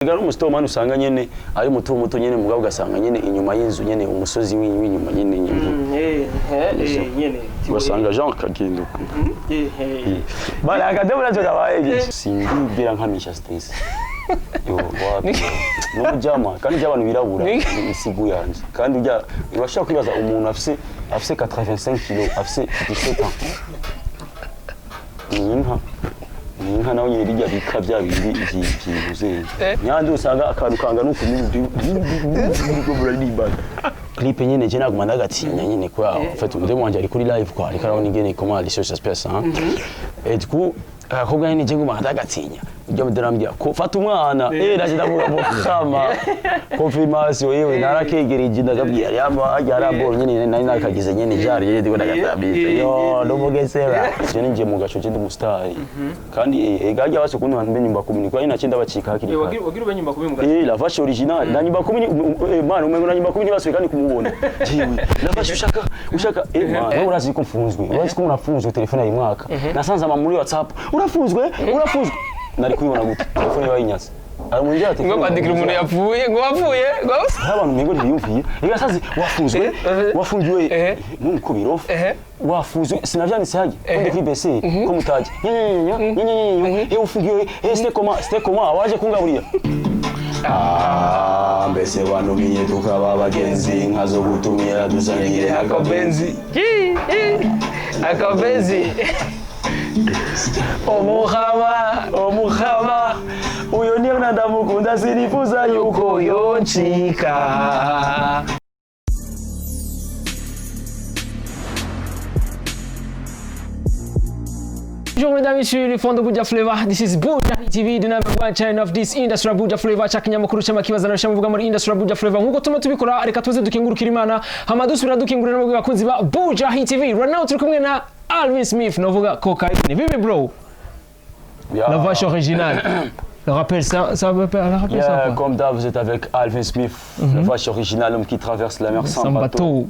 Garo umustomani usanga nyene ari muto nyene mugabo gasanga nyene inyuma y'inzu nyene umusozi w'inyuma nyene nyene basanga Jean kaginduka bala akademo nazo dabaye sindibira nkamisha stress yo wapi no jama kandi abantu birabura isigu yanje kandi ujya ibashaka kwibaza umuntu afise 85 kg afise 17 ans inka nawe nyine bijya bika bya bindi byibuze nyandi usanga akantu kanga nuko n'ubwo burariba clip nyene je naguma ndagatinya nyene kwa fait ndemo wanje ari kuri live kwa ariko arabona ingene comment les choses se passent et du coup akobwa nyene je nguma ndagatinya ujya mudarambya ko fata umwana naje ndavuga mu kama confirmation yewe narakegereje ndagabwira yarabonye nyene nari nakagize nyene jari yeye ndiko ndagatabise yo ndomugesera je ninje mu gaco je ndi mustari kandi egajya base kuntu hantu nyumba 10 kwa ina cyenda bacika hakiri wagira ube nyumba 10 mu gaco la vache original na nyumba 10 man umengo na nyumba 10 base kandi kumubona jewe la vache ushaka man urazi ko mfunzwe urazi ko unafunzwe telefone ya mwaka nasanze muri WhatsApp urafunzwe nari kubibona gute telefone yayinyatse ari mu njya ngo kwandikira umuntu yapfuye ngo wapfuye ngo abantu mengo ntiyumviye igasazi wafungiwe nuko birofa wafuzwe sinavyanditse haje kandi kuri BC ko mutaje ufungiwe c'était comment waje kungaburira mbese wanumiye tukaba bagenzi nkazo gutumira dusangire akabenzi Omuhama uyo niyo ndamukunda sinifuza yuko yoncika. Bonjour mesdames et messieurs, les fans de Buja Flavor. This is Buja TV, the number one channel of this industry. Buja Flavor chakinyamakuru cy'amakibazana shamuvuga muri industry Buja Flavor. Nkuko tuma tubikora reka tuze dukengurukira Imana. Hamadusubira dukengurira n'abagwi bakunzi ba Buja TV. Right now turi kumwe na Alvin Smith novuga cocaine. Vive bro. La vache originale. Le rappel ça veut pas rappeler ça quoi. Comme d'hab vous êtes avec Alvin Smith, la vache originale, l'homme qui traverse la mer sans bateau.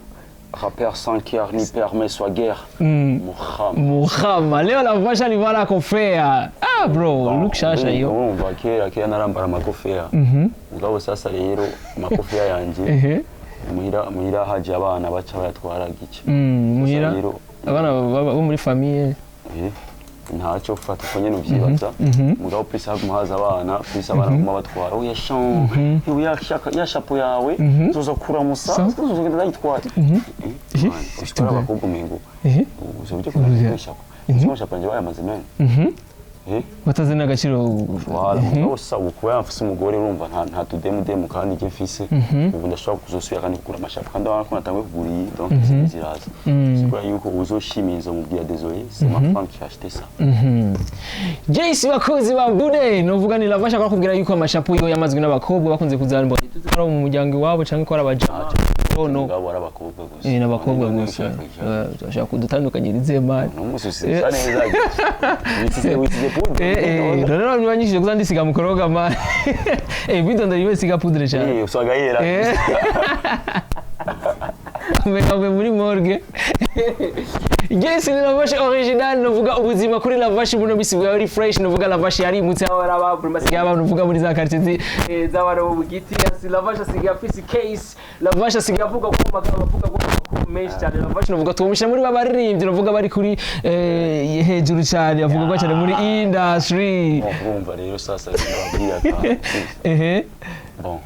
Rappeur sans cœur ni permet soit guerre. Muhammad. Leo la vache alivaa la kofia. Ah bro, look shasha hiyo. Bakera narambara makofia. Mugabo sasa rero makofia yanje. Muhira haje abana baca bayatwara gice. Muhira abana bo muri famille. Ntacyo fata ko nyene uvyibaza mugabo pisa muhaza abana pisa abana kuma batwara oya shan ya chapeau yawe zozo kura musa zozo genda yitwara usitara bakubwo mingo uzobye ko chapeau chapeau nje bayamaze men watazina agaciro wala osa ukuba yafise umugore urumva nta tudemu kandi je mfise ubu ndashobora kuzosubira kandi kugura amashapo kandi abana ko natangwe kuguriye donc ziraza sikura yuko uzoshimiza mu bya désolé c'est ma femme qui a acheté ça Jace bakozi ba Bude novuga ni lavasha kwa kubwira yuko amashapo yo yamazwe n'abakobwa bakunze kuzana tuzara mu muryango wabo canke ko arabajama no ngabo arabakobwa gusa n'abakobwa gusa turashaka kudutandukanyira izemana n'umususi neza rero nibanyishije kuzandisiga mu koroga man bidondo yibesiga poudre cyane usanga yera Mwe muri morgue. Yes, ni lavash original novuga ubuzima kuri lavash buno bisigaye ari fresh novuga lavash yari mutse aho araba masigaye abantu novuga muri za quartier z'abana bo bugiti asi lavash asigaye afise case lavash asigaye avuga ko magana avuga ko menshi cyane lavash novuga tumusha muri babaririmbye novuga bari kuri hejuru cyane avuga ko cyane muri industry. Urumva rero sasa ndababwira bon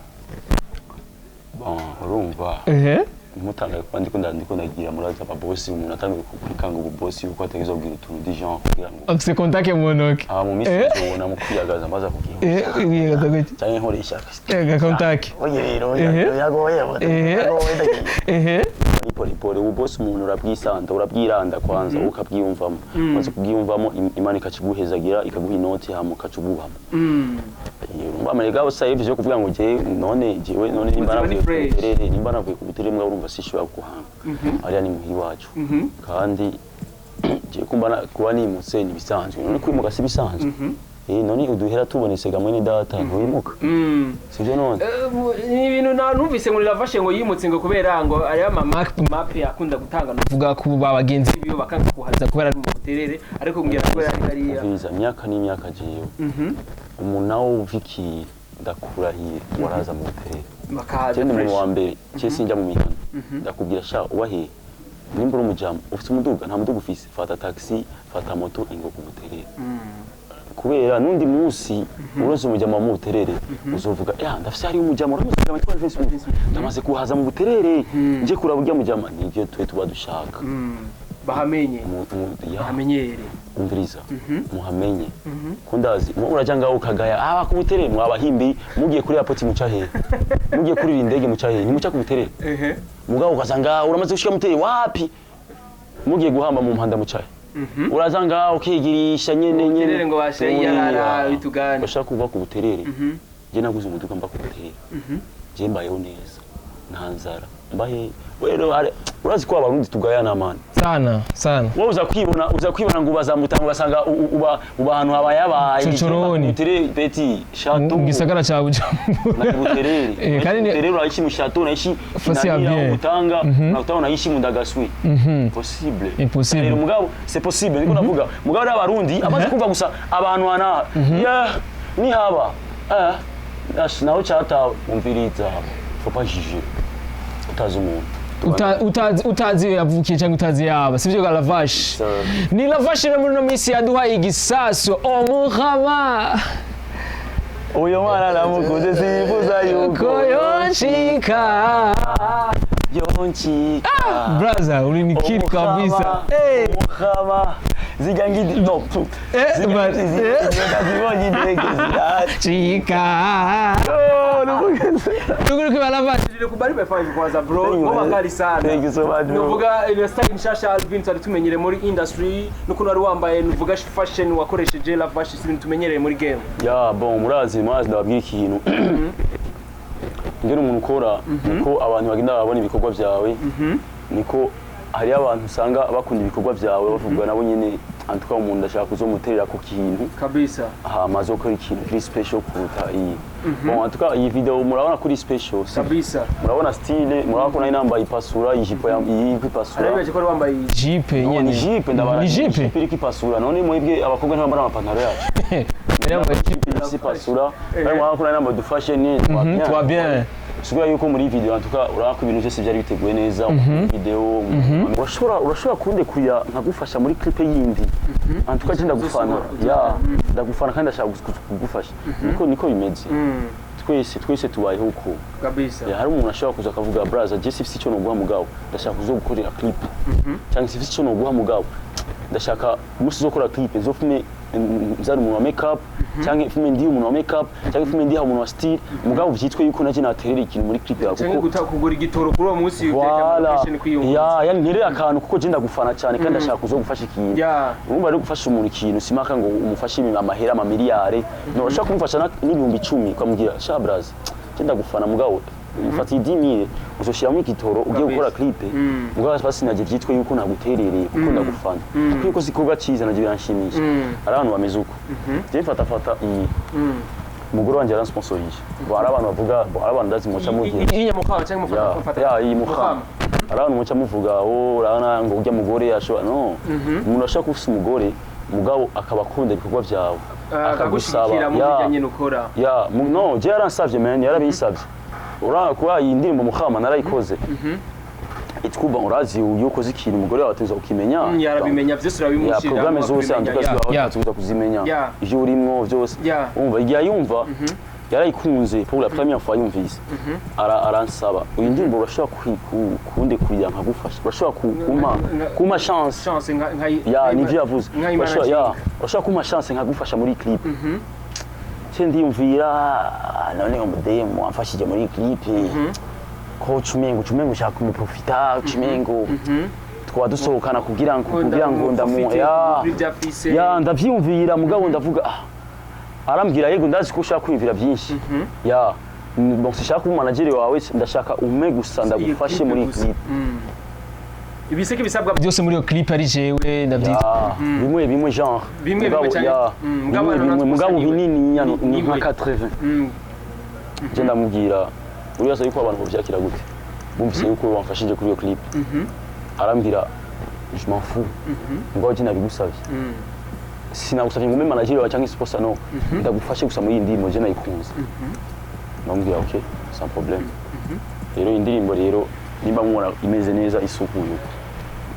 urumva mutanga kwandi ko ndandiko ndagira muraza ba boss umuntu atangiye kukurikanga ubu boss yuko ategezo bwira utuntu di genre kugira ngo afise contact monoke mu misi ubona mu kwiyagaza maza kugira gatagati cyane nkoresha contact oye rero yagoye pole ubu boss umuntu urabwiranda kwanza ukabyiyumvamo maze kubyiyumvamo Imana ikakiguhezagira ikaguha inoti hama ukacububamo Amerega usayivye cyo kuvuga ngo je none nimba navuye ku butere mbwa urumva sishobora guhanga ari muhiri wacu kandi je kuba nimutse ni bisanzwe none kwimuka si bisanzwe none uduhera tubonetse gamwe ni data ntuyimuka sivyo none ni ibintu numvise ngo ravashe ngo yimutse ngo kubera ngo ari map yakunda gutanga novuga ku bagenzi biyo bakanga kuhaza kubera ari mu buterere ariko ngira ko yari myaka n'imyaka jeyo umuntu nawo uviki ndakurahiye waraza mu buterere bakaza cyane mu wa mbere cye sinjya mu mihana ndakubwira sha ubahe nimba uri umujama ufite umuduga nta muduga ufise fata taxi fata moto ingo ku buterere kubera nundi munsi uroze umujama mu buterere uzovuga ndafise hari umujama uramuze umujama twa Facebook ndamaze kuhaza mu buterere nje kuraburya mujama nivyo twe tuba dushaka bahamenye bahamenyere umviriza muhamenye kundazi uraja ngaho ukagaya ku buterere mwabahimbi mugiye kuri airport muca he mugiye kuri indege muca he nimuca ku buterere mugabo ukazanga uramaze gushika muterere wapi mugiye guhamba mu mpanda muca he uraza ngaho ukigirisha nyene ngo bashayarara bitugana bashaka kuva ku buterere je naguze umuduga mba ku buterere je mbayeho neza nta nzara mbahe wero urazi ko abarundi tugayana man sana wowe uza kwibona ngo bazamutanga basanga uba ahantu habayabaye Chochoroni buterere peti chateau gisagara cha Bujumbura na buterere kandi buterere urayishi mu chateau naishi utanga na utaona ishi mu ndagaswi possible impossible mugabo c'est possible niko navuga mugabo n'abarundi amaze kumva gusa abantu ana ni haba naho chatawe umviriza faut pas juger utazi umuntu utazi yavukiye cyangwa utazi yaba sivyo ga Lavache ni Lavache rero muri no misi yaduhaye igisaso omuhama uyo mwana namukunze sifuza yuko yonchika brother uri ni kid kabisa omuhama zigangidi no zigangidi chika tuguru kwa Lavache ile kubali bafanye kwanza bro ngoma kali sana thank you so much bro nuvuga ile style nshasha Alvin twari tumenyere muri industry nuko nari wambaye nuvuga fashion wakoresheje Lavache ibintu tumenyereye muri game bon murazi ndababwira ikintu ngene umuntu ukora niko abantu bagenda babona ibikorwa byawe niko hari abantu usanga bakunda ibikorwa byawe bavuga nabo nyine antuka umuntu ndashaka kuzomuterera ku kintu kabisa amaze gukora ikintu kuri special kuruta iyi bon antuka iyi video murabona kuri special kabisa murabona style murabona inamba ipasura ijipo y'ipasura arabeje ko wambaye jipe nyene jipe ndabara jipe iri kipasura none mwebwe abakobwa ntibambara amapantaro yacu yambaye jipe y'ipasura bari murabona inamba dufashe ni toi bien sigura yuko muri video antuka urako ibintu byose byari biteguye neza video urashobora kunde kuya nkagufasha muri clip yindi antuka je ndagufana ndagufana kandi ndashaka kugufasha niko bimeze twese tubayeho uko kabisa hari umuntu ashobora kuza akavuga brother je sifisi cyo no guha mugabo ndashaka kuzogukorera clip cyangwa sifisi cyo no guha mugabo ndashaka musi zokora clip nzofume nzari umuntu wa makeup cyangwa filme ndi umuntu wa makeup cyangwa filme ndi umuntu wa style mugabo byitwe yuko naje naterera ikintu muri clip yawe kuko kugura igitoro kuri uwo munsi y'application kwiyumva yani nterera akantu kuko je ndagufana cyane kandi ndashaka kuzogufasha ikintu urumva ari gufasha umuntu ikintu simaka ngo umufashe amahera amamiliyare no urashaka kumufasha n'ibihumbi 10 kwamubwira sha braza je ndagufana mugabo ufata 10000 uzoshiramo igitoro ugiye gukora clip mugabo basi naje byitwe yuko naguterereye kuko ndagufana kuko sikoga cyiza naje biranshimisha ari abantu bameze uko je mfata iyi mugoro wanje aransponsorije ari abantu bavuga ari abantu ndazi muca mugira iyi nyamukama cyangwa mufata iyi mukama ari abantu muca muvuga urabona ngo ujya mugore ashobora no umuntu ashaka kufisa umugore mugabo akaba akunda ibikorwa byawe akagusaba no je yaransavye man yarabisavye kuba iyi ndirimbo mukama narayikoze itkuba urazi yuko zikintu umugore wawe tuza ukimenya yarabimenya byose urabimushira programme zose anduka kuzimenya ivyo urimo byose umva igihe yumva yarayikunze pour la première fois yumvise aransaba uyu ndirimbo urashobora kunde kuya nkagufasha urashobora kuma chance nivyo yavuze urashobora kuma chance nkagufasha muri clip ndiyumvira none umudemo amfashije muri clip ko cumengo ushaka kumuprofita cumengo twaba dusohokana kugira ngo ndavyumvira mugabo ndavuga arambwira yego ndazi ko ushaka kwimvira byinshi bon sishaka kuba manager wawe ndashaka ume gusa ndagufashe muri clip ibiseke bisabwa byose muri iyo clip ari jewe ndabyita bimwe genre mugabo binini ni nka 80 je ndamubwira uriyaza yuko abantu bovyakira gute bumvise yuko wamfashije kuri iyo clip arambwira je m'en fous ngo je nabigusabye sinagusabye ngo manager wawe cyangwa sponsor no ndagufashe gusa muri iyi ndimo je nayikunze ndamubwira ok sans problème rero indirimbo rero nimba mubona imeze neza isukuye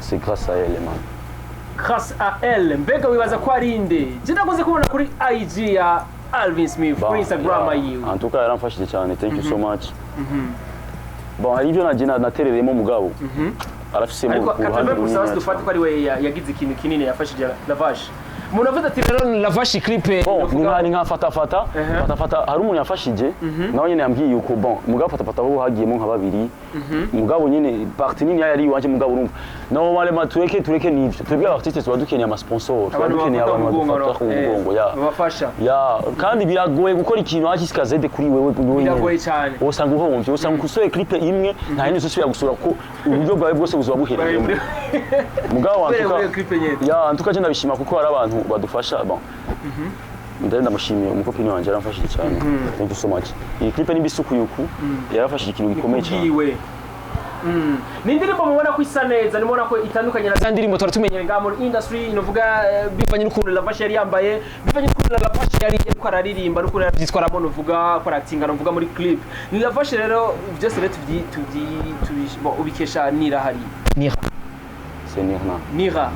c'est grâce à elle man grâce à elle mbega wibaza ko ari inde je ndakoze kubona kuri IG ya Alvin Smith kuri Instagram yiwe en tout cas yaramfashije cyane thank you so much bon hari ibyo natereremo mugabo arafise mu ruhande rumwe dufate ko ari we yagize ikintu kinini yafashije Lavash umuntu avuze ati rero Lavash clip ni nka fatafata hari umuntu yafashije nawe nyine yambwiye yuko bon mugabo fatafata bo hagiyemo nka babiri mugabo nyine partie nini yari iwanje mugabo urumva no wale tureke nivyo twebwe abartiste tuba dukeneye ama sponsor tuba dukeneye abantu badufata ku mugongo babafasha kandi biragoye gukora ikintu hakisikaze kuri wewe biragoye cyane usanga uhomvye usanga kusoye clip imwe nta yindi usubira gusura ko uburyo bwawe bwose buzoba buhereye mugabo wantuka antuka je ndabishima kuko hari abantu badufasha bon ndamushimiye umukopini wanje yaramfashije cyane thank you so much iyi clip ni bisukuyuku yarafashije ikintu gikomeye cyane ni indirimbo mubona ko isa neza nimubona ko itandukanye na za ndirimbo twari tumenyeye ngaha muri industry inovuga bivanye n'ukuntu Lavash yari yambaye bivanye n'ukuntu Lavash yari ariko araririmba n'ukuntu yabyitwaramo novuga ko aratinga novuga muri clip ni Lavash rero byose rero ubikesha Nira hari c'est Nirna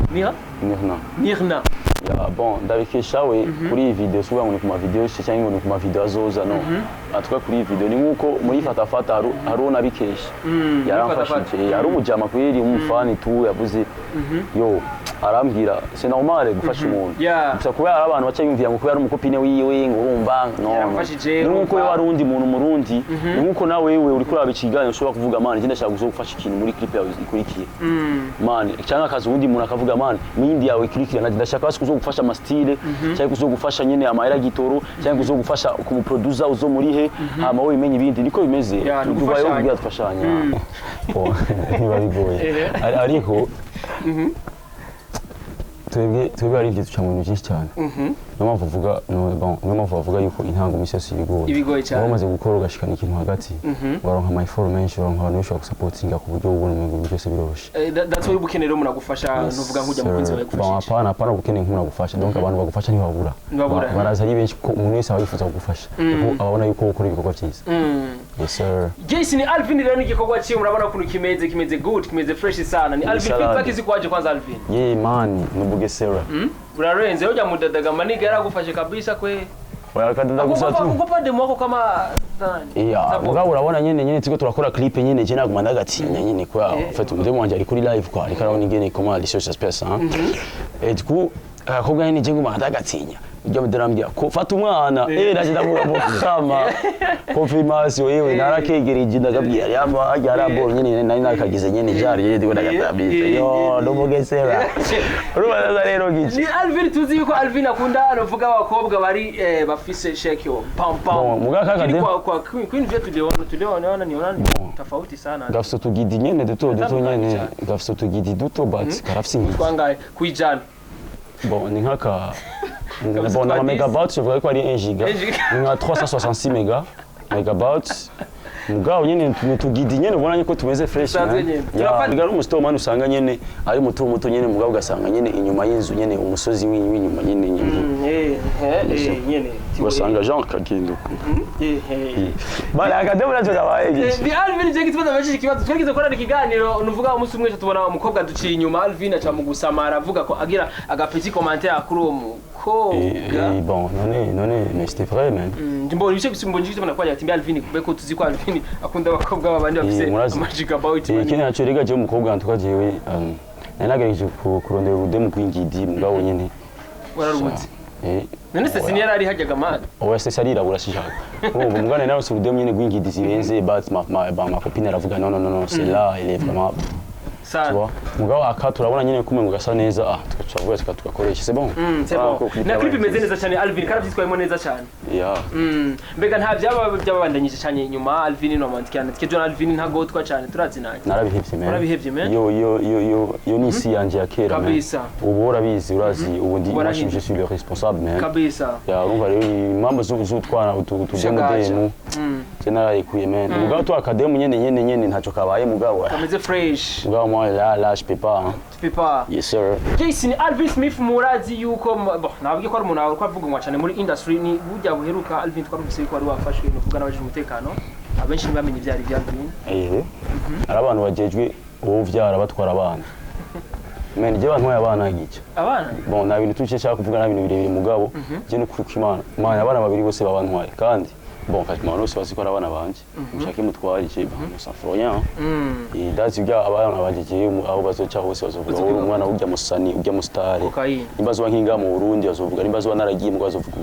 bon ndabikesha we kuri iyi video suba ngo ni kuma video cyangwa ngo ni kuma video azoza no atwa kuri iyi video ni nkuko muri fatafata hari nabikesha yaramfashije yari umujama kweri umufani tu yavuze yo arambwira c'est normal gufasha umuntu gusa kuba ari abantu baca yumvira ngo kuba ari umukopine wiwe ngo urumva no nkuko wari undi muntu murundi nkuko nawe wewe uri kuraba ikiganya ushobora kuvuga man ngenda shaka gufasha ikintu muri clip yawe ikurikiye man cyangwa akazi undi muntu akavuga man mindi yawe ikurikiye ndashaka kuzogufasha amastile cyangwa kuzogufasha nyene amahera gitoro cyangwa kuzogufasha ku producer uzo muri he hama wowe imenye ibindi niko bimeze tubaye ubwira twashanya niba bigoye ariko twebwe ari ibyo duca mu bintu byinshi cyane niyo mpamvu bavuga yuko intango misi yose ibigoye cyane bamaze gukora ugashikana ikintu hagati waronka amayiforo menshi waronka abantu bashobora gusapotinga ku buryo ubona ibintu byose biroroshye that's why ubukeneye umuntu agufasha nuvuga nk'ujya mukunzi wawe gufasha apana ubukeneye nk'umuntu agufasha donc abantu bagufasha ntibabura baraza ari benshi ko umuntu wese aba yifuza kugufasha kuko ababona yuko ukora ibikorwa byiza yes sir Jason ni Alvin rero ni igikorwa cyiwe murabona ukuntu kimeze good kimeze fresh sana ni Alvin feedback izi kwaje kwanza Alvin man nubugesera urarenze ujya mudadaga maniga yaragufashe kabisa kwe wakadada gusatu uko pande mwako kama mugabo urabona nyene tiko turakora clip nyene je naguma ndagatinya nyene kwa fait umudemo wanje ari kuri live kwa ariko arabona ingene comment les choses se passent et du coup akobwa nyene je nguma ndagatinya ujya mudarambya ko fata umwana naje ndavuga ngo kama confirmation yewe narakegereje ndagabwira yamba ajya ball nyene nari nakagize nyene jari yedi ko ndagatabisa yo ndomugesera rubaza rero gici ni Alvin tuzi yuko Alvin akunda aravuga abakobwa bari bafise shake yo pam mugaka kade kwa queen vyetu tuliona niona tofauti sana gafso tugidi nyene duto nyene gafso tugidi duto but karafisi twangaye kwijana bon ni nkaka bon dans megabytes je voudrais quoi aller 1 giga on a 366 megabytes mugabo nyene tugidi nyene ubona yuko tumeze fresh ya umusito man usanga nyene ari muto nyene mugabo gasanga nyene inyuma y'inzu nyene umusozi w'inyuma nyene nyene wasanga Jean kagendo bala akademo nacho dabaye ni Alvin je gitwa ndabashije kibazo twegeze korana ikiganiro nuvuga umunsi umwe tubona umukobwa duciye inyuma Alvin aca mu gusamara avuga ko agira agapeti commentaire kuri uwo mukobwa bon none mais c'était vrai man mbona ibice gusimbonje kitubona kwa yatimbi Alvin kubeko tuzi ko Alvin akunda abakobwa babandi bafise magic about ikindi naco rega je umukobwa ntuka jewe nanagereje kurondera ubudemu kwingidi mugabo nyene wararubutse none se sinera ari hajyaga mad oya se sarira burashishaka ubu mugane nawe se ubudemu nyene kwingidi zirenze but ma copine aravuga non c'est là il est vraiment ça mugabo aka turabona nyene kumwe mugasa neza tukavuga tugakoresha c'est bon c'est bon na clip imeze neza cyane Alvin karavyitwayemo neza cyane mbega nta byababandanyije cyane nyuma Alvin no romantikana tike John Alvin ntago twa cyane turazinanye narabihevye man yo nisi yanje ya kera kabisa ubu urabizi urazi ubu ndi je suis le responsable man kabisa ya urumva rero impamvu z'utwana utudemu je narayikuye man mugabo tu akademu nyene ntaco kabaye mugabo kameze fresh mugabo non là je peux pas hein. Tu peux pas. Yes sir. Jason Alvin Smith murazi yuko bon nabwiye ko ari umuntu aho kwavugwa cyane muri industry ni burya buheruka Alvin twarumvise ko ari wafashwe no kuvuga n'abaje umutekano abenshi bamenye ibyari bya Alvin. Ari abantu bagejwe uvyara batwara abana. Men je bantwaye abana gice. Abana? Bon na bintu tuce cyaka kuvuga na bintu birebire mugabo je no kuruka Imana abana babiri bose babantwaye kandi bon kashima no se ko abana banje mushake mutwari je sans froyant et dazi bya abana bajeje aho bazoca hose bazovuga umwana ujya musani ujya mustari imbazo nkinga mu Burundi bazovuga imbazo naragiye mu bazovuga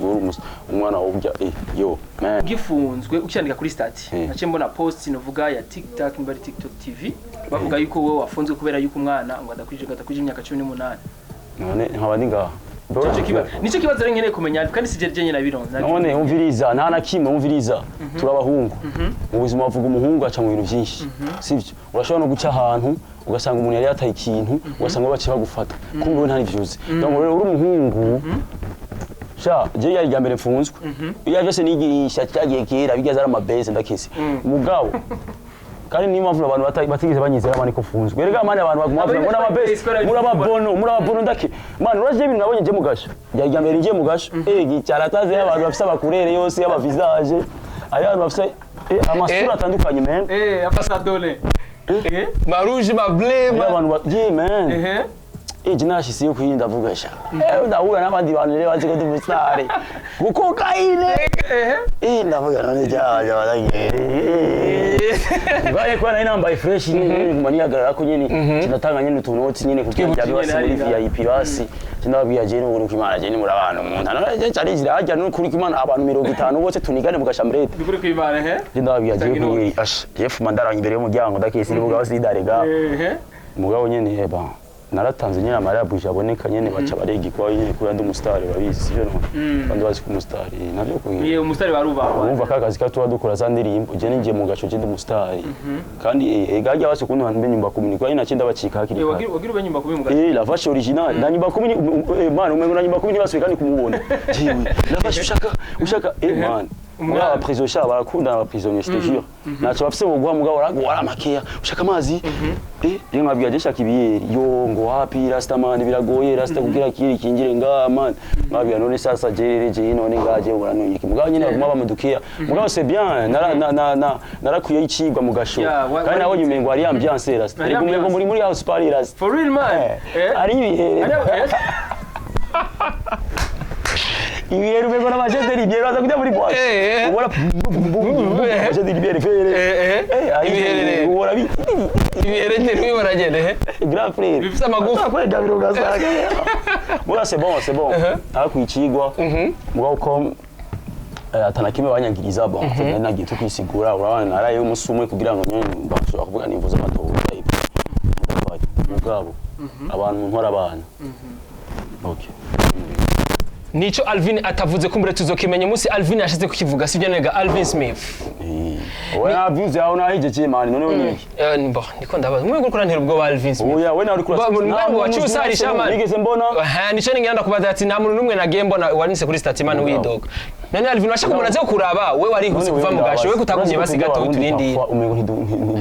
umwana ujya yo man gifunzwe ucyandika kuri stati nace mbona post novuga ya TikTok mbari TikTok TV bavuga yuko wowe wafunzwe kubera yuko umwana ngo adakwije imyaka 18 none nkabandi ngaha nico kibazo rero nkeneye kumenya kandi sije je nyina bironza none umviriza nta na kimwe umviriza turabahungu mu buzima bavuga umuhungu aca mu bintu byinshi sivyo urashobora no guca ahantu ugasanga umuntu yari yataye ikintu ugasanga bace bagufata kumbe nta nivyuze donc rero uri umuhungu sha je yari ryambere mfunzwe iyo byose nigirisha cyagiye kera bigeze ari amabase ndakese mugabo kandi niyo mpamvu abantu batigeze banyizera amani ko funzwe rega amani abantu bagumavura muri amabase muri ababono ndake man uraje ibintu nabonye je mugasha yajyambere ngiye mugasha gicyarataze abantu bafise abakurere yose y'abavisage abantu bafise amasura atandukanye men ambassadeur marouge ma bleu abantu bagiye man jinashisi yo kuyinda avuga sha ndahura n'abandi bantu rero bazi ko dumusare kuko kaine ndavuga none jaje baragere baye kwa namba fresh nyine kumani yagarara ko nyine kinatanga nyine utunoti nyine kugira basi muri VIP basi kinababwiye je no kuruka Imana je ni muri abantu umuntu none cyari zirajya no kuruka Imana abantu 50 bose tunigane mugashambrete kuruka Imana ndababwiye je kuri jefu mandara imbere y'umuryango ndakese nibuga basidarega mugabo nyine eba naratanze nyine amara buje aboneka nyene baca baregi kwa nyine kuri ndi umustar babizi sivyo no bandi bazi ku mustar navyo ko niye umustar baruba umva kakazi katuwa dukora za ndirimbo je ningiye mu gaco je ndi umustar kandi egajya base kuntu hantu nyumba kumini kwa ina cyenda bacika hakiri wagira ubenyumba kubi mu gaco la vache original na nyumba kumini man umengo na nyumba kumini baswe kandi kumubona jewe la vache ushaka man Mwa prison sha barakunda aba prisonnier je te jure nacho bafise bogwa mugabo wara makeya ushaka amazi iyo nkabwiye je shaka ibiyeri yo ngo happy rastaman biragoye rasta kugira kiri kingire nga man nkabwiye none sasa je none ngaje uranonye iki mugabo nyine baguma bamudukiya mugabo c'est bien narakuye ikigwa mu gasho kandi nabonye umengo ari ambiance rasta ariko umengo muri house party rasta for real man ari ibihere ibiyeri umengo n'amajete ibiyeri baza kujya muri boîte ubora amajete ibiyeri fere ibiyeri ubora ibiyeri ndiri baragende grand frère bifite amagufa kwa Gabiro gasaga voilà c'est bon akuicigwa mugabo ko atanakime banyangiriza bon nagiye tukwisigura urabana naraye umusumwe kugira ngo nyine bashobora kuvuga nimvuza amatoba mugabo abantu nkora abana okay nico Alvin atavuze kumbure tuzokimenya umunsi Alvin yashize kukivuga sivyo nega Alvin Smith we avuze aho nahije cyimani none wonyiki bo ndiko ndabaza mwe gukora ntero ubwo Alvin Smith oya we nawe kurasa mwe wacyusarisha man nigeze mbona nico ningenda kubaza ati nta muntu numwe nagiye mbona warinse kuri statement widoga none Alvin washaka umuntu aze kuraba we wari huse kuva mu gasho we kutagumye basiga to turindi umengo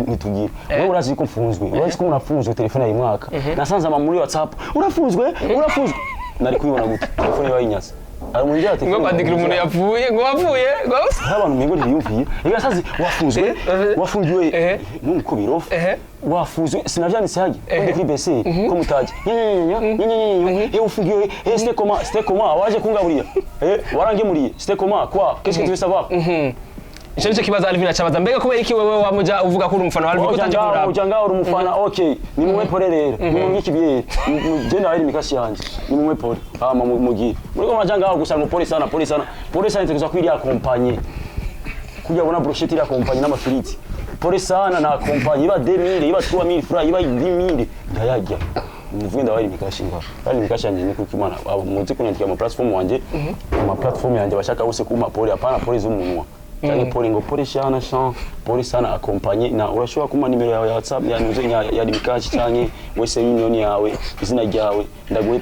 ntitugira we urazi ko mfunzwe urazi ko unafunzwe telefone yayi mwaka nasanze ama muri WhatsApp urafunzwe nari kubibona gute telefone yayinyase ari munjye ati ngo kwandikira umuntu yapfuye ngo wapfuye ngo abantu mengo ntiyumviye igasazi wafungiwe nuko birofa wafuzwe sinavyanditse haje kuri KBC ko mutaje ufungiwe c'était comment waje kungaburira warangemuriye c'était comment quoi qu'est-ce que tu veux savoir Ico nico kibaza Alvin acabaza mbega kubera iki wewe wamuja uvuga ko uri umufana wa Alvin ko tanje kuraba ujanga uri umufana okay ni mumwe pore rero ni mumwe kibiye je nawe mikasi yanje ni mumwe pore mugi muri ko majanga aho gusanga polisi sana ntegezo kwiri accompagner kujya bona brochette iri accompagner n'amafiriti polisi sana na accompagner iba 2000 iba 3000 francs iba 10000 ndayajya nivuga ndabari mikashinga kandi mikashanje ni kuko Imana muzi kunyandika ama platform wanje ama platform yanje bashaka bose kuma pole apana pole z'umunwa cyangwa pole ngo pole shana shan pole sana accompagner na urashobora kuma nimero yawe ya WhatsApp ya nuze ya limikashi cyangwa wese union yawe izina ryawe ndaguhe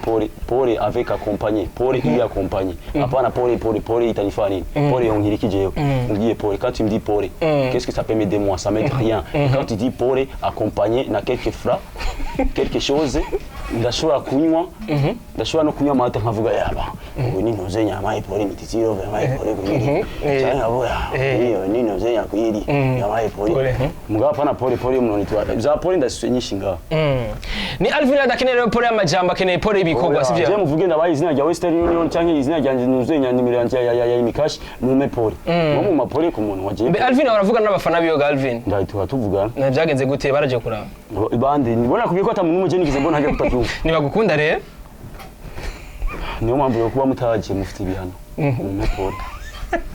pole avec accompagner pole ili accompagner hapana pole itanifanya nini pole yonkirikijeyo ngiye pole quand tu me dis pole qu'est-ce que ça peut m'aider moi ça m'aide rien quand tu dis pole accompagner na quelques francs quelque chose ndashobora kunywa ndashobora no kunywa amata nkavuga yaba ubu ni ntuze nyama ipole mititiro vema ipole kuyiri cyangwa abo iyo ni ntuze nyakuyiri nyama ipole mugabo pana pole umuntu za pole ndasonyisha ngaho ni Alvin adakenera pole y'amajambo akeneye pole ibikorwa sivyo je muvuge ndabaye izina rya Western Union cyangwa izina ryanjye ntuze nimero yanjye ya Mikashi mume pole mu mapole ku muntu waje be Alvin baravugana n'abafana biyo Alvin ndahita tuvugana byagenze gute baraje kuraba bandi nibona kubiko atamuntu umuje nigize mbona haje kutabyumva nibagukunda rero niyo mpamvu yo kuba mutagiye mufite ibihano mume pole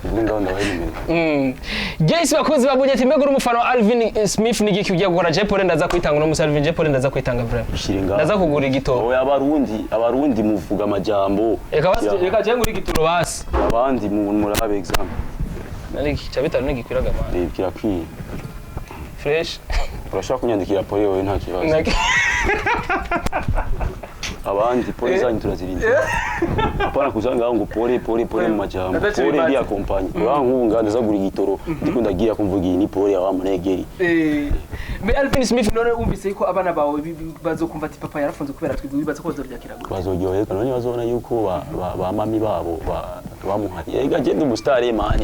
Ndinga ndabaye nimero Jace bakozi babunye ati mbega umufano Alvin Smith nigiki ugiye gukora je pole ndaza kwitanga no musalvin je pole ndaza kwitanga vraiment ndaza kugura igitoro oya abarundi muvuga amajambo reka je ngura igitoro basi abandi murabe exam nari cyabitaro nigikwiraga mane kirakwiye fresh urashaka kunyandikira pole wewe nta kibazo abandi pole zanyu turazirinda apana kuzanga ngo pole mu majambo pole ndi accompagne nk'ubu nganda zagura igitoro ndikunda gira kumvuga ni pole ya wamunegeri me Alvin Smith none umvise ko abana bawe bazokumva ati papa yarafunze kubera twigwe bibaza ko bazoryakiraga bazoryoheka none bazobona yuko ba mami babo bamuhariye ega je ndi umustar man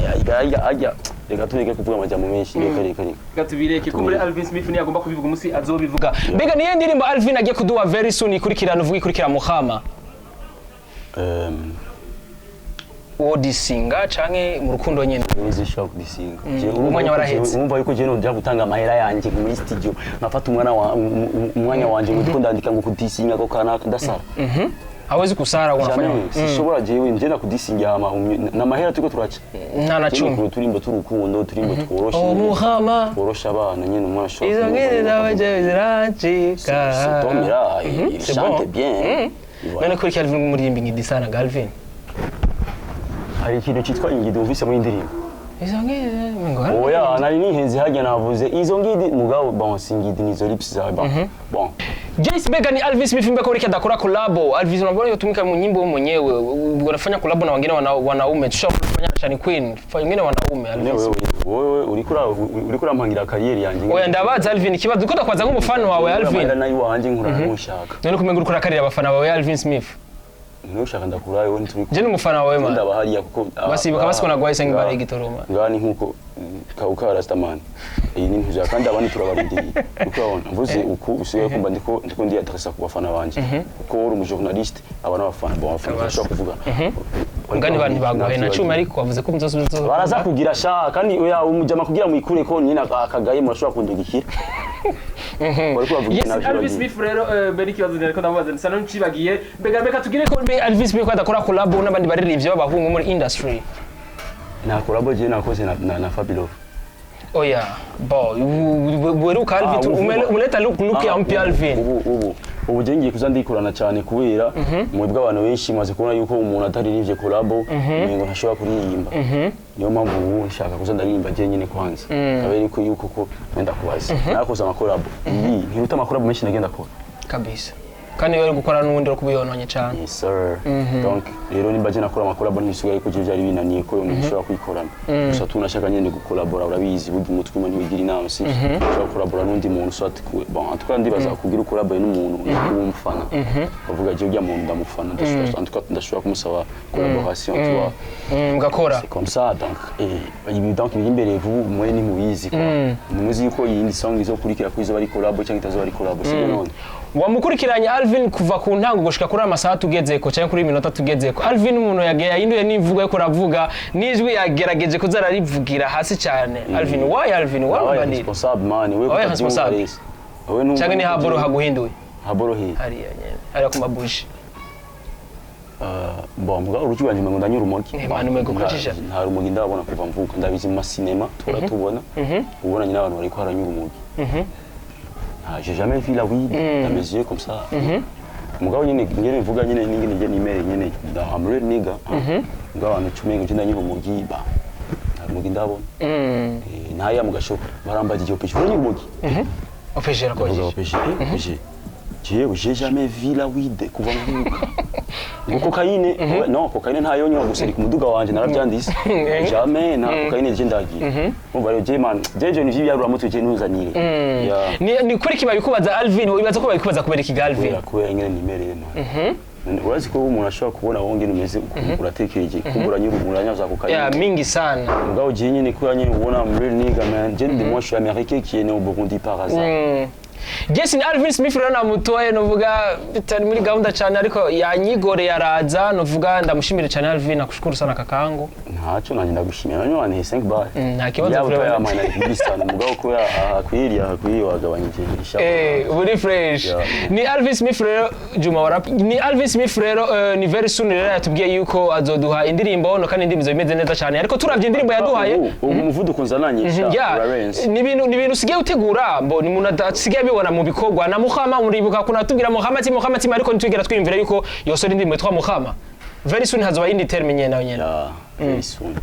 ajya reka tureke kuvuga amajambo menshi reka gatubireke ko muri Alvin Smith ni agomba kubivuga umusi azobivuga mbega niye ndirimbo Alvin agiye kuduwa very soon ikurikirana uvuga ikurikira Muhama Odisinga canke mu rukundo nyene nizishaka kudisinga umwanya warahetse umva yuko je no nja gutanga amahera yanje muri studio nkafata umwanya wanje ngo ndandika ngo kudisinga ko kana ndasara hawezi kusara unafanya sishobora jewe njena kudisinga ama na mahera tuko turaca nta na cumi turimbo turukundo turimbo tworoshe Muhama tworosha abana nyene umwana shaka izo ngene zabaje ziracika Tomira il chante bien none kuri Alvin umurimbi ngidisana Galvin hari ikintu cyitwa ingidi uvise muri indirimbo izo ngene ngo oya nari nihenze hajya navuze izo ngidi mugabo bon singidi nizo lips za bon Jace Bega ni Alvin Smith mbeka ureke dakora collabo Alvin unabona yotumika mu nyimbo mwenyewe unafanya collabo na wengine wanaume tushafanya Shani Queen wengine wanaume Alvin wewe urikura mpangira career yanjye oya ndabaza Alvin kibazo uko ndakwaza nk'umufano wawe Alvin nayi wanje nkura mushaka none kumenga urikura career abafana bawe Alvin Smith nushaka ndakurayo wewe nturi je n'umufana wawe man ndabahariya kuko basibuka basikona gwaise ngibare igitoroma ngani nkuko kauka Rastaman iyi ni ntuza kandi abandi turabarindiriye uko abona mvuze uko usigaye kumba ndiko ndi adressa ku bafana banje uko uri umujournaliste abana bafana bo bafana bashaka kuvuga ngani bantu baguhe na cumi ariko wavuze ko muzosubiza baraza kugira sha kandi oya umujama kugira mu ikure ko nyina akagaye murashobora kundugikira Yes, Alvin Smith rero beriki bazonera ko ndamubaza nsana ncibagiye mbega tugire ko Alvin Smith ko adakora collab n'abandi baririmbyi b'abahungu muri industry na collab je nakoze na Fabilo oya bo weruka Alvin umeleta look ya mpya Alvin ubu je ngiye kuza ndikorana cyane kubera mu bw'abantu benshi maze kubona yuko umuntu ataririmbye collab ngo ntashobora kuririmba niyo mpamvu ubu nshaka kuza ndaririmba je nyine kwanza kabere ko yuko ko wenda kubaza nakoze amakorabo ntiruta amakorabo menshi nagenda akora kabisa kandi wari gukora n'ubundi ro kubiyononye cyane yes sir donc rero nimba je nakora amakorabo ntisugaye ko je byari binaniye ko umuntu ashobora kwikorana gusa tunashaka nyine gukolabora urabizi burya umutwe umuntu wigira inama si ashobora gukolabora n'undi muntu soit bon en tout cas ndibaza kugira ukolabore n'umuntu w'umufana bavuga je ujya mu ndamufana ndashobora kumusaba collaboration tu vois ngakora c'est comme ça donc ibi donc biri imbere vuba mwe ni mubizi quoi muzi ko yindi song izokurikira ko izo bari collabo cyangwa itazo bari collabo sibyo none wamukurikiranye Alvin kuva ku ntango gushika kuri amasaha tugezeko cyangwa kuri minota tugezeko Alvin umuntu yahinduye n'imvugo yo kuravuga n'ijwi yagerageje kuzara rivugira hasi cyane Alvin why bandi responsable man we responsable cyangwa ni haboro haguhinduye haboro he hariya nyene hariya ku mabuji bon muga urukibanje ngo ndanyura umoki manu mego kwacisha nta rumogi ndabona kuva mvuka ndabizi mu cinema tubona ubona nyina abantu bari ko haranyura umogi j'ai jamais vu la weed dans mes yeux comme ça mugabo nyine mvuga nyine n'ingene nimere nyine I'm real nigga mugabo abantu 10 ngo ndanyura umugi ba mugi ndabona naya mugasho barambaje iryo peshe uri mugi opeshe rakoje opeshe j'ai jamais vu la weed kuva mu cocaïne non cocaïne ntayo nywa gusa ku muduga wanje narabyandise jamais na cocaïne je ndagiye umva rero je man je ni vyarura mutwe je nuzanire ni kuri kiba bikubaza Alvin wibaza ko babikubaza kubera iki Alvin kubera nyine nimereye man urazi ko umuntu ashobora kubona wonge numeze uratekereje kumbura nyuru uranyaza cocaïne mingi sana ngao je nyine ko nyine ubona muri nigga man je de moi je suis américain qui est né au Burundi par hasard Jesse Alvin Smith rero namutoye novuga bitari muri gahunda cyane ariko yanyigore yaraza novuga ndamushimire cyane Alvin nakushukuru sana kakangu ntaco nanje ndagushimira nanye wane 5 bar nta kibazo vraiment ya mana ibisana mugabo ko akwiriye wagabanyije ishaka buri fresh ni Alvin Smith rero Juma warap ni Alvin Smith rero ni very soon rero yatubwiye yuko azoduha indirimbo no kandi indimizo imeze neza cyane ariko turavye indirimbo yaduhaye umuvuduko nzananyisha ni ibintu usigaye utegura mbo ni umuntu adasigaye bibona mu bikorwa na Muhama muribuka kuna tubwira Muhama ariko ntitwigera twiyumvira yuko yosora indirimbo yitwa Muhama very soon hazoba indi term nyene nayo nyene very soon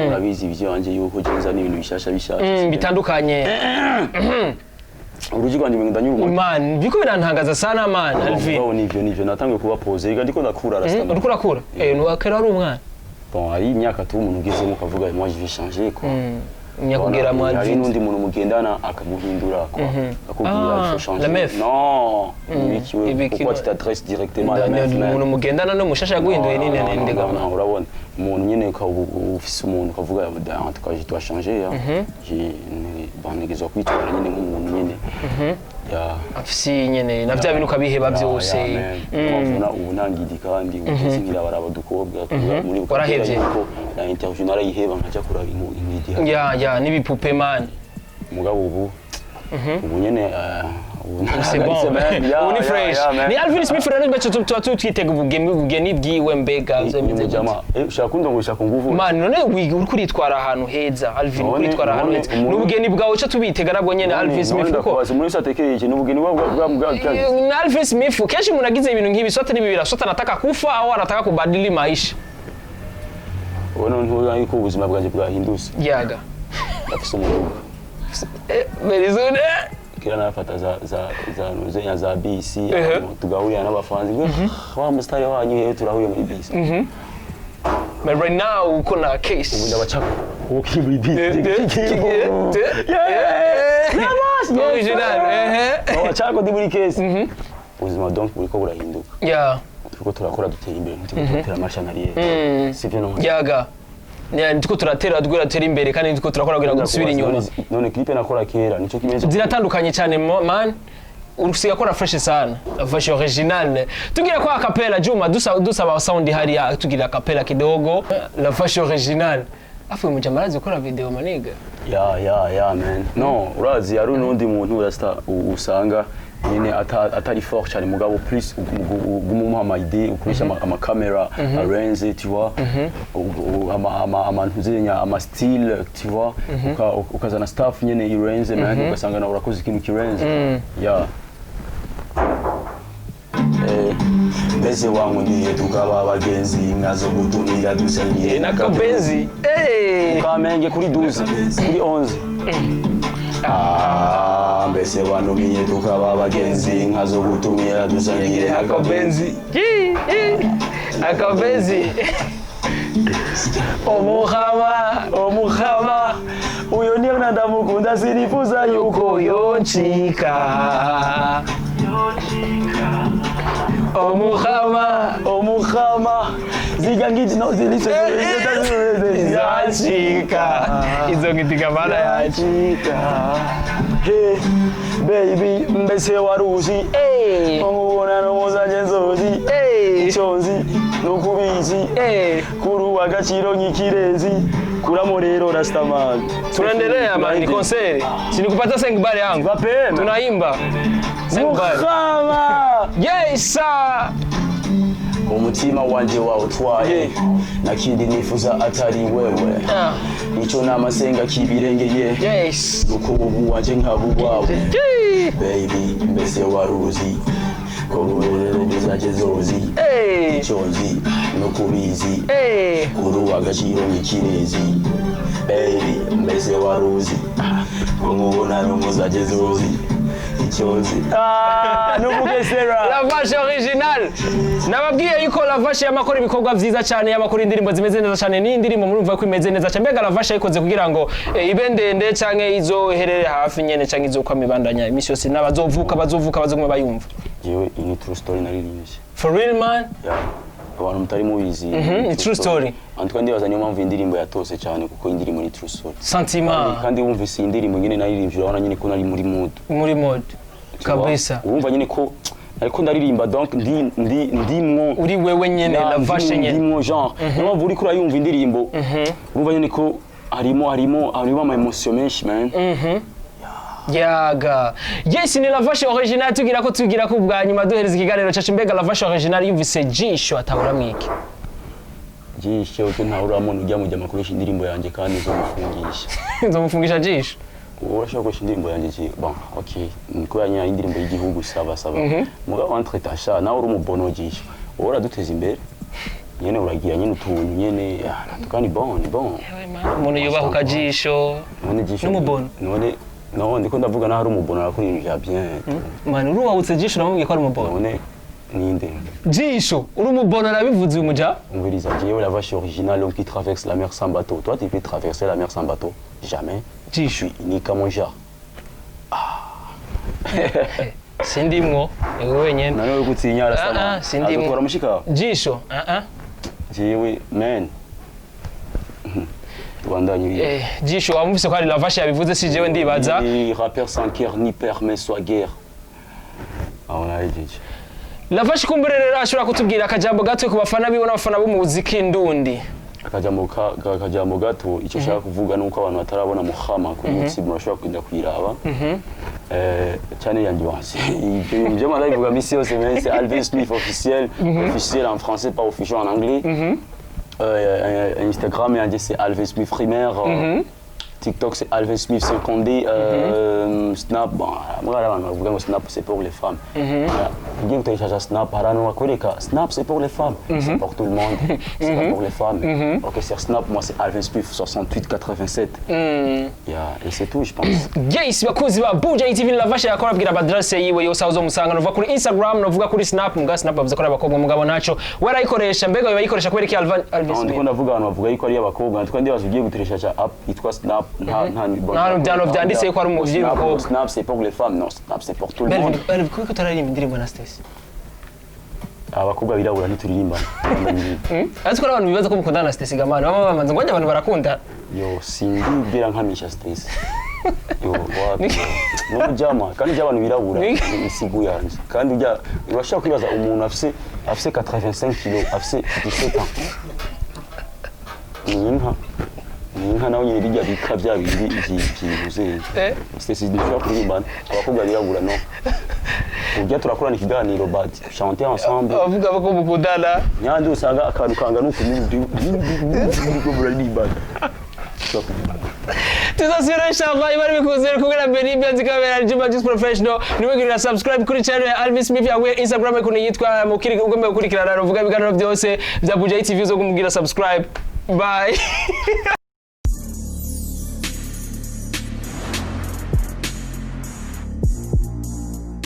urabizi ibyo wanje yuko genza n'ibintu bishasha bitandukanye uruji rwanje ndanyurwa man biko birantangaza sana man Alvin wow nivyo natangiye kuba pose ega ndiko ndakura rasta urikurakura nuwakera ari umwana bon ari imyaka tu umuntu ugezemo kavuga moi je vais changer quoi nyakugera mu Alvin n'undi muntu mugendana akaguhindura quoi akubwira faut changer non pourquoi tu t'adresses directement à la meuf umuntu mugendana no mushasha yaguhinduye nini ndega urabona umuntu nyene ka ufise umuntu kavuga en tout cas je dois changer j'ai banegezwa kwitwara nyene nk'umuntu nyene afisi nyene navya bintu kabiheba byose ubu nangidi kandi ugeze nkirabaraba dukobwa muri warahevye na interview narayiheba nkaja kuraba ingidi n'ibipupe man mugabo ubu nyene c'est bon uni fresh ni Alvin Smith rero mbecho twitega ubugeni bwiwe mbega ushaka kundongoresha ku nguvu man none uri kuritwara ahantu heza Alvin kuritwara ahantu heza n'ubugeni bwawe cyo tubitega nabwo nyene Alvin Smith kuko muri satekeye iki n'ubugeni bwa Alvin Smith keshi umuntu agize ibintu nk'ibi sote n'ibibira sote anataka kufa au anataka kubadili maisha wono ntuza yuko ubuzima bwanjye bwahindutse yaga afise umuduga merizone kila nafata za BC tugahurira n'abafanzi wa mustari wanyu hehe turahuye muri BC but right now uko na case ubu ndabachako uki muri BC original ndabachako ndi muri case ubuzima donc buriko burahinduka turiko turakora dutera imbere ntitutera amashanariye sivyo no yaga ndiko turatera imbere kandi ndiko turakora kugira ngo dusubire inyuma none clip nakora kera nico kimezo ziratandukanye cyane man urusiga kora fresh sana fresh original tugira kwa acapella Juma dusaba sound hari tugira acapella kidogo la fresh original afu mujamarazi ukora video maniga ya man no urazi ari nundi muntu usanga nyine atari fort cyane mugabo plus gumuha ama idée ukoresha ama camera arrange tu vois ama ntuzenya ama style tu vois ukazana staff nyine irange man ugasanga na urakoze ikintu kirange mbese wangu ndiye tukaba abagenzi nkazo gutumira dusangiye n'akabenzi ukamenge kuri 12 kuri 11 mbese wanumiye tukaba abagenzi nkazo gutumira dusangiye n'akabenzi akabenzi omuhama uyo niyo ndamukunda sinifuza yuko yoncika omuhama zigangiti no zilise zachika izo ngitika bana yachika hey baby mbese waruzi ngubona no muzanje nzozi ichonzi nokubizi kuru agaciro nk'ikirezi kuramo rero rastaman tunaendelea man ni concert sinikupata 5 bar yangu tunaimba 5 bar yes sir umutima wanje wawutwaye nakindi nifuza atari wewe ico namasenga kibirengeye yes uko ubu wanje nkabugwawe baby mbese waruzi korurero bizaje zozi ichonzi no kubizi kuru agaciro nk'ikirezi baby mbese waruzi umubona n'umuzageze uzi icyonzi n'umugesera Lavache original nababwiye yuko Lavache yamakora ibikorwa vyiza cyane yamakora indirimbo zimeze neza cyane ni indirimbo murumva ko imeze neza cyane mbega Lavache yikoze kugira ngo ibe ndende canke izoherere hafi nyene canke izokwa ibandanya imisi yose n'abazovuka bazoguma bayumva yewe ini true story naririmbye for real man yeah. Abantu mutari mubizi ni true story antwa ndibaza niyo mpamvu indirimbo yatose cyane kuko indirimbo ni true story sentiment kandi wumvise indirimbo nyine naririmbye urabona nyine ko nari muri mood kabisa wumva nyine ko ariko ndaririmba donc ndimwo uri wewe nyene Lavache nyene ndimwo genre niyo mpamvu uri kurayumva indirimbo wumva nyine ko harimo ama emotion menshi man yaga yes ni Lavache original tugira ko bwa nyuma duhereza ikiganiro cyacu mbega Lavache original yumvise jisho atabura mwiki jisho cyo ntawuramo ujya mujya makoresha indirimbo yanjye kandi nzomufungisha jisho urashaka ko indirimbo yanjye ki bon okay niko yanya indirimbo y'igihugu saba mugabo entre tasha nawe uri umubono jisho ora duteza imbere nyene uragira nyene utuntu nyene tukani bon umuntu yubaho kajisho n'umubono none ndiko ndavuga na hari umubono arakora ibintu bya bien man uruwabutse jisho namubwiye ko ari umubono none ninde jisho uri umubono arabivuze uyu muja umviriza jewe Lavache original l'homme qui traverse la mer sans bateau toi tu peux traverser la mer sans bateau jamais jisho ni comme genre sindimwo ewe wenyene nane uri gutinyara sana sindimwo akora mushika jisho jewe man jisho wamuvise ko ari Lavache yabivuze si jewe ndibaza rappeur sans cœur ni père mais soit guerre Lavache kumbure rero ashobora kutubwira akajambo gato ku bafana biwe n'abafana b'umuziki ndundi akajambo gato icyo shaka kuvuga nuko abantu batarabona muhama kuri YouTube bashobora kugenda kuyiraba cyane yanjye basi ibyo mara bivuga misi yose c'est Alvin Smith officiel en français pas officiel en anglais Instagram yanjye c'est Alvin Smith primaire TikTok c'est Alvin Smith 50D Snap bon moi abantu bavuga ngo Snap c'est pour les femmes ugiye gutekereza Snap harano wakoreka Snap c'est pour les femmes c'est pour tout le monde c'est pas pour les femmes OK sur Snap moi c'est Alvin Smith 6887 et c'est tout je pense yes bakuzi ba Buja TV Lavache yakora abwira adresse yiwe yose aho musanga nova kuri Instagram novuga kuri Snap muga Snap bavuze ko abakobwa mugabo naco warayikoresha mbega bayikoresha kubera iki Alvin Smith ndiko ndavuga abantu bavuga yuko ari abakobwa ndiko ndibaza ugiye guteresha app yitwa Snap nta byanditse ko ari umubyiruko Snap c'est pour les femmes non Snap c'est pour tout le monde kuko utararimba indirimbo na Stacy abakobwa birabura ntituririmba ariko abantu bibaza ko mukundana na Stacy gamana baba bamanze ngo abantu barakunda yo sindibera nkamisha Stacy yo n'umujama kandi abantu birabura isigu yanje kandi ujya urashaka kwibaza umuntu afise 85 kg afise 17 ans ninka nawe nyine bijya bika bya bindi byibuze Stacy ndishobora kuririmba abakobwa birabura no ujya turakorana ikiganiro but chanter ensemble avuga ko mukundana nyandi usanga akantu kanga nuko niko buraririmba tuzasubira inshallah ibari bikuzera kubera Benny Byanzi kabera Juma Just Professional niwe girira subscribe kuri channel ya Alvin Smith yawe Instagram ko yitwa mukiri ugomba gukurikirana uvuga ibiganiro byose bya Buja TV zo kumubwira subscribe bye